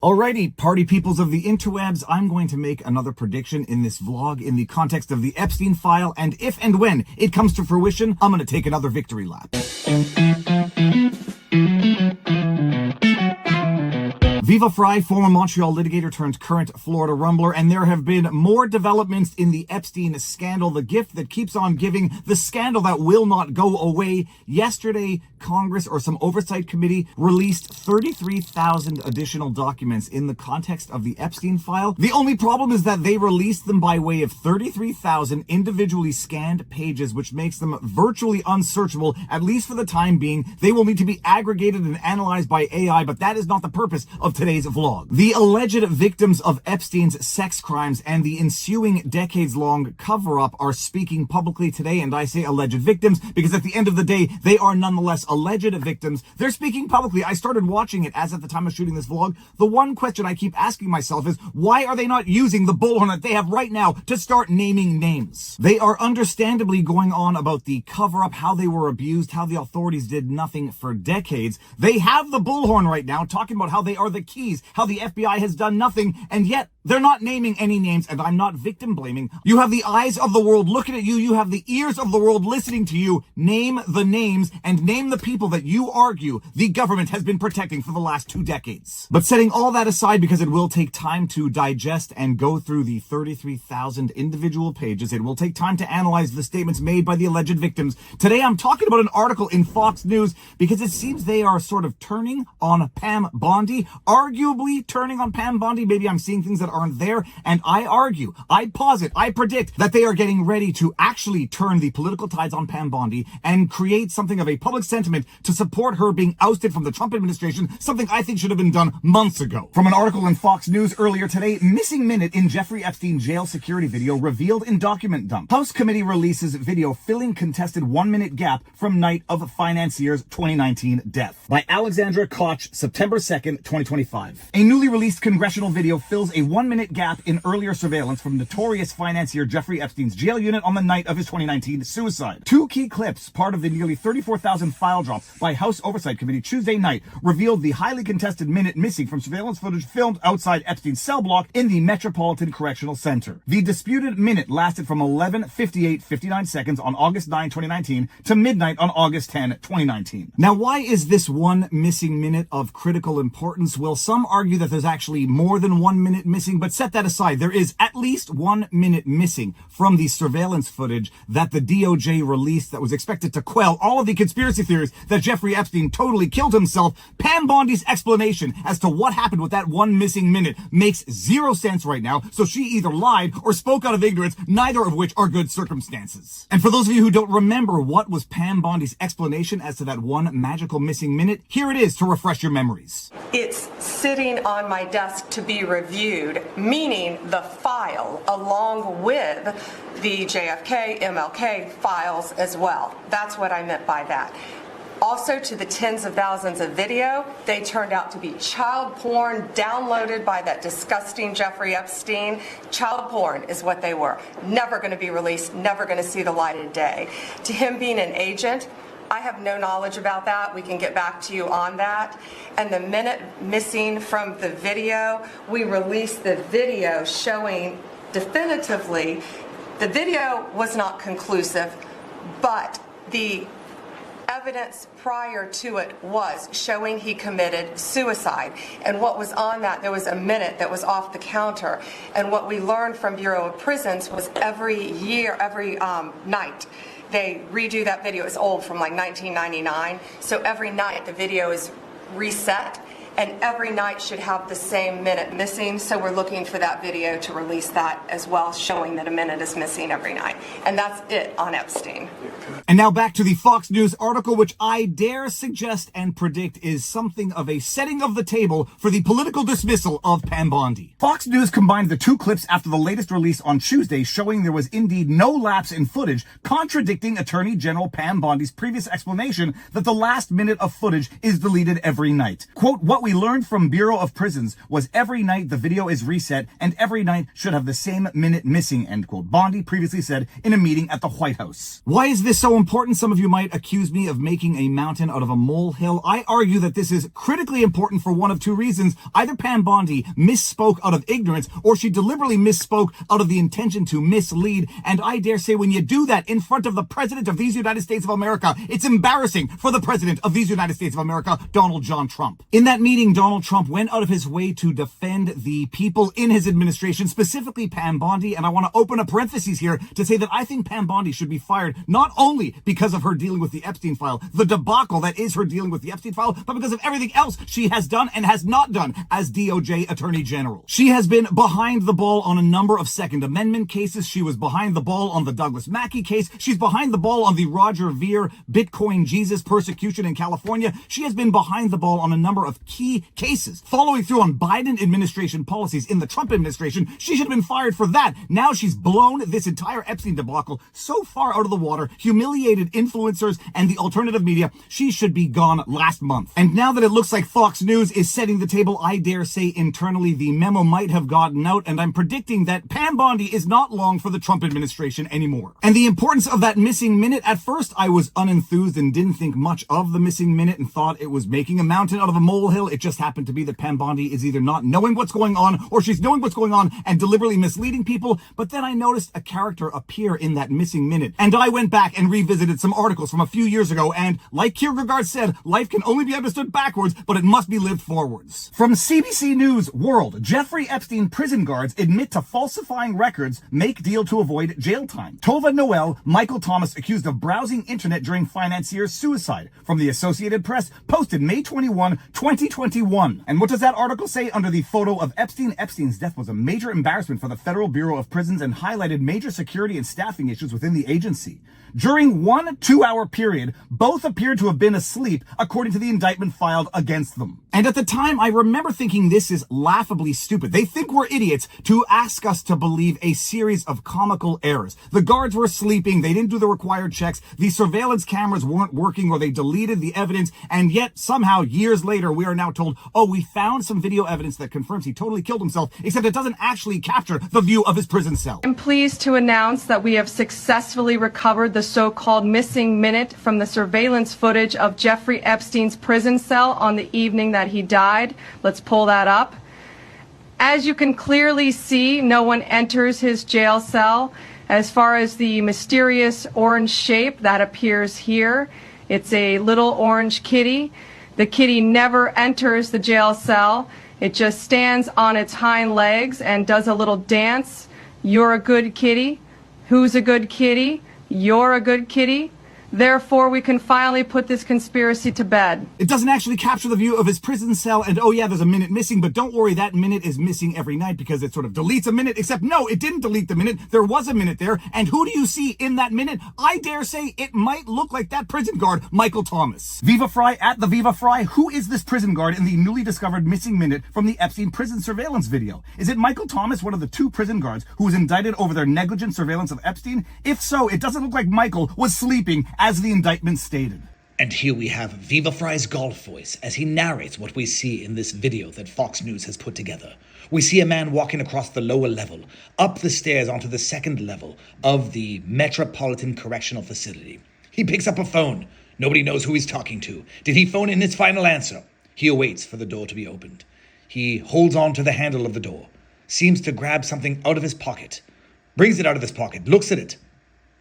Alrighty, party peoples of the interwebs, I'm going to make another prediction in this vlog in the context of the Epstein file, and if and when it comes to fruition, I'm going to take another victory lap. Viva Frei, former Montreal litigator turned current Florida rumbler, and there have been more developments in the Epstein scandal, the gift that keeps on giving, the scandal that will not go away. Yesterday, Congress or some oversight committee released 33,000 additional documents in the context of the Epstein file. The only problem is that they released them by way of 33,000 individually scanned pages, which makes them virtually unsearchable, at least for the time being. They will need to be aggregated and analyzed by AI, but that is not the purpose of today's vlog. The alleged victims of Epstein's sex crimes and the ensuing decades-long cover-up are speaking publicly today, and I say alleged victims because at the end of the day, they are nonetheless alleged victims. They're speaking publicly. I started watching it as at the time of shooting this vlog. The one question I keep asking myself is, why are they not using the bullhorn that they have right now to start naming names? They are understandably going on about the cover-up, how they were abused, how the authorities did nothing for decades. They have the bullhorn right now talking about how they are the keys, how the FBI has done nothing, and yet they're not naming any names, and I'm not victim blaming. You have the eyes of the world looking at you. You have the ears of the world listening to you. Name the names and name the people that you argue the government has been protecting for the last 2 decades. But setting all that aside, because it will take time to digest and go through the 33,000 individual pages, it will take time to analyze the statements made by the alleged victims. Today, I'm talking about an article in Fox News because it seems they are sort of turning on Pam Bondi, arguably turning on Pam Bondi. Maybe I'm seeing things that aren't there, and I argue, I posit, I predict that they are getting ready to actually turn the political tides on Pam Bondi and create something of a public sentiment to support her being ousted from the Trump administration, something I think should have been done months ago. From an article in Fox News earlier today, missing minute in Jeffrey Epstein jail security video revealed in document dump. House committee releases video filling contested 1-minute gap from night of financier's 2019 death. By Alexandra Koch, September 2nd, 2025. A newly released congressional video fills a 1-minute gap in earlier surveillance from notorious financier Jeffrey Epstein's jail unit on the night of his 2019 suicide. 2 key clips, part of the nearly 34,000 file drop by House Oversight Committee Tuesday night, revealed the highly contested minute missing from surveillance footage filmed outside Epstein's cell block in the Metropolitan Correctional Center. The disputed minute lasted from 11:58:59 seconds on August 9, 2019 to midnight on August 10, 2019. Now, why is this one missing minute of critical importance? Well, some argue that there's actually more than 1 minute missing, but set that aside. There is at least 1 minute missing from the surveillance footage that the DOJ released that was expected to quell all of the conspiracy theories that Jeffrey Epstein totally killed himself. Pam Bondi's explanation as to what happened with that 1 missing minute makes 0 sense right now, so she either lied or spoke out of ignorance, neither of which are good circumstances. And for those of you who don't remember what was Pam Bondi's explanation as to that one magical missing minute, here it is to refresh your memories. It's sitting on my desk to be reviewed, meaning the file along with the JFK, MLK files as well. That's what I meant by that. Also, to the tens of thousands of video, they turned out to be child porn downloaded by that disgusting Jeffrey Epstein. Child porn is what they were. Never going to be released, never going to see the light of day. To him being an agent, I have no knowledge about that. We can get back to you on that. And the minute missing from the video, we released the video showing definitively the video was not conclusive, but the evidence prior to it was showing he committed suicide. And what was on that, there was a minute that was off the counter. And what we learned from Bureau of Prisons was every night, they redo that video. It's old, from like 1999. So every night the video is reset, and every night should have the same minute missing. So we're looking for that video to release that as well, showing that a minute is missing every night. And that's it on Epstein. And now back to the Fox News article, which I dare suggest and predict is something of a setting of the table for the political dismissal of Pam Bondi. Fox News combined the 2 clips after the latest release on Tuesday, showing there was indeed no lapse in footage, contradicting Attorney General Pam Bondi's previous explanation that the last minute of footage is deleted every night. Quote, "What we we learned from Bureau of Prisons was every night the video is reset and every night should have the same minute missing, end quote. Bondi previously said in a meeting at the White House. Why is this so important? Some of you might accuse me of making a mountain out of a molehill. I argue that this is critically important for one of two reasons. Either Pam Bondi misspoke out of ignorance, or she deliberately misspoke out of the intention to mislead. And I dare say when you do that in front of the President of these United States of America, it's embarrassing for the President of these United States of America, Donald John Trump. In that meeting, Donald Trump went out of his way to defend the people in his administration, specifically Pam Bondi. And I want to open a parenthesis here to say that I think Pam Bondi should be fired not only because of her dealing with the Epstein file, the debacle that is her dealing with the Epstein file, but because of everything else she has done and has not done as DOJ Attorney General. She has been behind the ball on a number of Second Amendment cases. She was behind the ball on the Douglas Mackey case. She's behind the ball on the Roger Ver Bitcoin Jesus persecution in California. She has been behind the ball on a number of key cases. Following through on Biden administration policies in the Trump administration, she should have been fired for that. Now she's blown this entire Epstein debacle so far out of the water, humiliated influencers and the alternative media. She should be gone last month. And now that it looks like Fox News is setting the table, I dare say internally the memo might have gotten out, and I'm predicting that Pam Bondi is not long for the Trump administration anymore. And the importance of that missing minute, at first I was unenthused and didn't think much of the missing minute and thought it was making a mountain out of a molehill. It just happened to be that Pam Bondi is either not knowing what's going on or she's knowing what's going on and deliberately misleading people. But then I noticed a character appear in that missing minute, and I went back and revisited some articles from a few years ago, and like Kierkegaard said, life can only be understood backwards, but it must be lived forwards. From CBC News World, Jeffrey Epstein prison guards admit to falsifying records, make deal to avoid jail time. Tova Noel, Michael Thomas accused of browsing internet during financier's suicide. From the Associated Press, posted May 21, 2021. And what does that article say under the photo of Epstein? Epstein's death was a major embarrassment for the Federal Bureau of Prisons and highlighted major security and staffing issues within the agency. During one 2-hour period, both appeared to have been asleep, according to the indictment filed against them. And at the time, I remember thinking this is laughably stupid. They think we're idiots to ask us to believe a series of comical errors. The guards were sleeping, they didn't do the required checks, the surveillance cameras weren't working, or they deleted the evidence, and yet somehow, years later, we are now told, oh, we found some video evidence that confirms he totally killed himself, except it doesn't actually capture the view of his prison cell. I'm pleased to announce that we have successfully recovered the so-called missing minute from the surveillance footage of Jeffrey Epstein's prison cell on the evening that he died. Let's pull that up. As you can clearly see, no one enters his jail cell. As far as the mysterious orange shape that appears here, it's a little orange kitty. The kitty never enters the jail cell. It just stands on its hind legs and does a little dance. You're a good kitty. Who's a good kitty? You're a good kitty. Therefore, we can finally put this conspiracy to bed. It doesn't actually capture the view of his prison cell, and oh yeah, there's a minute missing, but don't worry, that minute is missing every night because it sort of deletes a minute, except no, it didn't delete the minute. There was a minute there, and who do you see in that minute? I dare say it might look like that prison guard, Michael Thomas. Viva Fry at the Viva Fry, who is this prison guard in the newly discovered missing minute from the Epstein prison surveillance video? Is it Michael Thomas, one of the 2 prison guards who was indicted over their negligent surveillance of Epstein? If so, it doesn't look like Michael was sleeping as the indictment stated. And here we have Viva Fry's golf voice as he narrates what we see in this video that Fox News has put together. We see a man walking across the lower level, up the stairs onto the 2nd level of the Metropolitan Correctional Facility. He picks up a phone. Nobody knows who he's talking to. Did he phone in his final answer? He awaits for the door to be opened. He holds on to the handle of the door, seems to grab something out of his pocket, brings it out of his pocket, looks at it,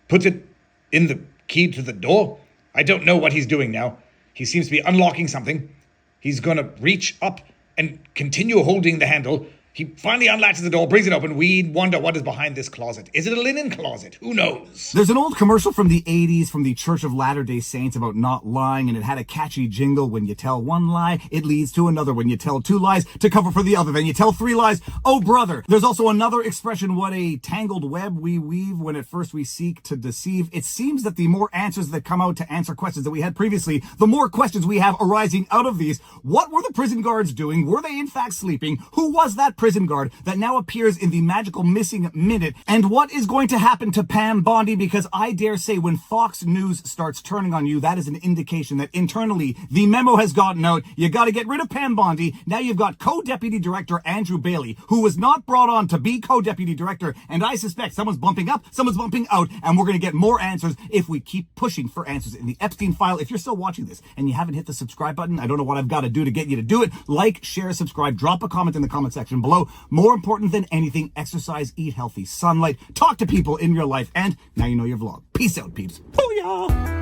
puts it in the key to the door. I don't know what he's doing now. He seems to be unlocking something. He's going to reach up and continue holding the handle. He finally unlatches the door, brings it open. We wonder what is behind this closet. Is it a linen closet? Who knows? There's an old commercial from the 80s from the Church of Latter-day Saints about not lying, and it had a catchy jingle. When you tell one lie, it leads to another. When you tell 2 lies, to cover for the other. Then you tell 3 lies. Oh, brother. There's also another expression, what a tangled web we weave when at first we seek to deceive. It seems that the more answers that come out to answer questions that we had previously, the more questions we have arising out of these. What were the prison guards doing? Were they in fact sleeping? Who was that prison prison guard that now appears in the magical missing minute, and what is going to happen to Pam Bondi, because I dare say when Fox News starts turning on you, that is an indication that internally the memo has gotten out. You got to get rid of Pam Bondi. Now you've got co-deputy director Andrew Bailey, who was not brought on to be co-deputy director, and I suspect someone's bumping up, someone's bumping out, and we're going to get more answers if we keep pushing for answers in the Epstein file. If you're still watching this and you haven't hit the subscribe button, I don't know what I've got to do to get you to do it. Like, share, subscribe, drop a comment in the comment section below. More important than anything, exercise, eat healthy, sunlight, talk to people in your life, and now you know your vlog. Peace out, peeps. Booyah!